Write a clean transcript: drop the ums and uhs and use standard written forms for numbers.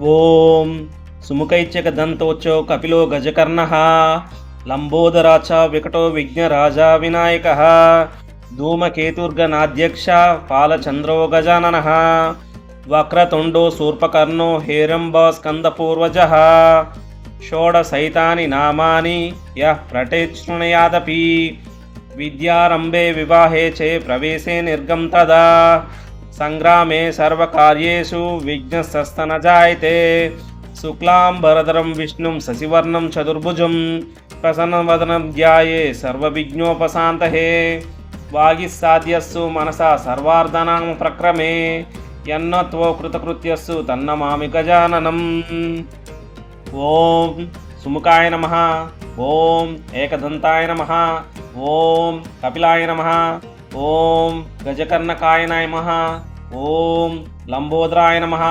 ఓం సుముఖైత్యకదంతోచ్చో కపిలో గజకర్ణః లంబోదరా చ వికటో విఘ్నరాజా వినాయకः ధూమకేతుర్గణాధ్యక్ష పాలచంద్రో గజాననः వక్రతుండో శూర్పకర్ణో హేరంబ స్కందపూర్వజः షోడశైతాని నామాని యః పఠేత్ శృణుయాదపి విద్యారంభే వివాహే చే ప్రవేశే నిర్గం తదా సంగ్రామే సర్వకార్యేషు విఘ్నస్తన జాయతే శుక్లాంబరధరం విష్ణుం శశివర్ణం చతుర్భుజం ప్రసన్నవదనం ధ్యాయే సర్వవిఘ్నోపశాంతయే వాగిస్సాద్యస్సు మనసా సర్వార్ధనాం ప్రక్రమే యన్నత్వో కృతకృత్యస్సు తన్నమామి గజాననం. ఓం సుముఖాయ నమః. ఓం ఏకదంతాయ నమః. ఓం కపిలాయ నమః. ఓం గజకర్ణకాయ నమః. ఓం లంబోదరాయ నమః.